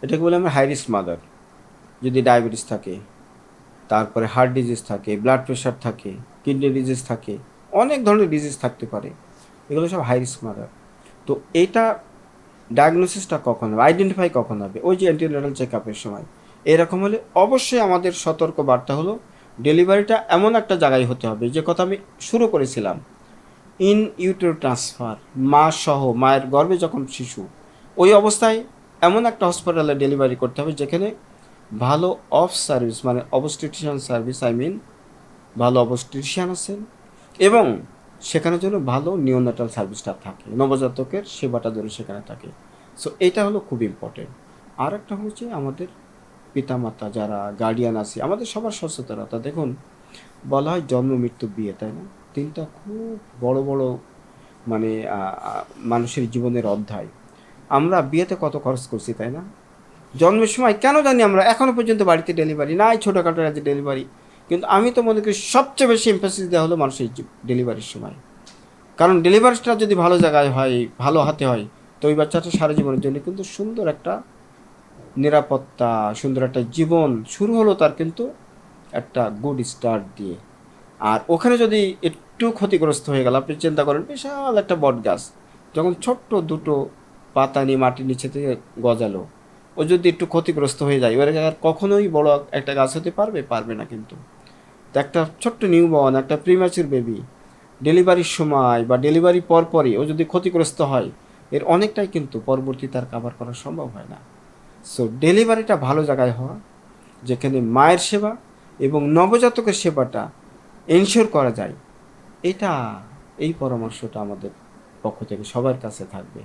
এটাকে বলে আমরা হাই রিস্ক মাদার। যদি ডায়াবেটিস থাকে, তারপরে হার্ট ডিজিজ থাকে, ব্লাড প্রেশার থাকে, কিডনি ডিজিজ থাকে, অনেক ধরনের ডিজিজ থাকতে পারে, এগুলো সব হাই রিস্ক মাদার। তো এইটা ডায়াগনোসিসটা কখন হবে, আইডেন্টিফাই কখন হবে? ওই যে অ্যান্টিনাটাল চেক আপের সময়। এরকম হলে অবশ্যই আমাদের সতর্ক বার্তা হলো ডেলিভারিটা এমন একটা জায়গায় হতে হবে, যে কথা আমি শুরু করেছিলাম, ইন ইউটেরো ট্রান্সফার, মা সহ, মায়ের গর্ভে যখন শিশু, ওই অবস্থায় এমন একটা হসপিটালে ডেলিভারি করতে হবে যেখানে ভালো অফ সার্ভিস, মানে অবস্টিটিশিয়ান সার্ভিস, আই মিন ভালো অবস্টিটিশিয়ান আছেন, এবং সেখানে যেন ভালো নিওনাটাল সার্ভিসটা থাকে, নবজাতকের সেবাটা যেন সেখানে থাকে। সো এটা হলো খুব ইম্পর্টেন্ট। আর একটা হচ্ছে আমাদের পিতামাতা যারা গার্ডিয়ান আছে, আমাদের সবার সচেতনতা। দেখুন, বলা হয় জন্ম মৃত্যু বিয়ে, তাই না? তিনটা খুব বড় বড়, মানে মানুষের জীবনের অধ্যায়। আমরা বিয়েতে কত খরচ করছি, তাই না? জন্মের সময় কেন জানি আমরা এখনও পর্যন্ত বাড়িতে ডেলিভারি নাই, ছোটোখাটো একটা ডেলিভারি। কিন্তু আমি তো মনে করি সবচেয়ে বেশি এমফাসিস দেওয়া হলো মানুষের ডেলিভারির সময়। কারণ ডেলিভারিটা যদি ভালো জায়গায় হয়, ভালো হাতে হয়, তো ওই বাচ্চাটা সারা জীবনের জন্য কিন্তু সুন্দর একটা নিরাপত্তা, সুন্দর একটা জীবন শুরু হলো তার, কিন্তু একটা গুড স্টার্ট দিয়ে। আর ওখানে যদি একটু ক্ষতিগ্রস্ত হয়ে গেল, আপনি চিন্তা করেন বিশাল একটা বট গাছ যখন ছোট্ট দুটো পাতা নিয়ে মাটির নিচে থেকে গজালো, ও যদি একটু ক্ষতিগ্রস্ত হয়ে যায়, এবারে আর কখনোই বড় একটা গাছ হতে পারবে? পারবে না কিন্তু। তো একটা ছোট্ট নিউবর্ন, একটা প্রিম্যাচুর বেবি, ডেলিভারির সময় বা ডেলিভারি পরপরই ও যদি ক্ষতিগ্রস্ত হয়, এর অনেকটাই কিন্তু পরবর্তী তার কাভার করা সম্ভব হয় না। সো ডেলিভারিটা ভালো জায়গায় হওয়া, যেখানে মায়ের সেবা এবং নবজাতকের সেবাটা এনশিওর করা যায়, এটা, এই পরামর্শটা আমাদের পক্ষ থেকে সবার কাছে থাকবে।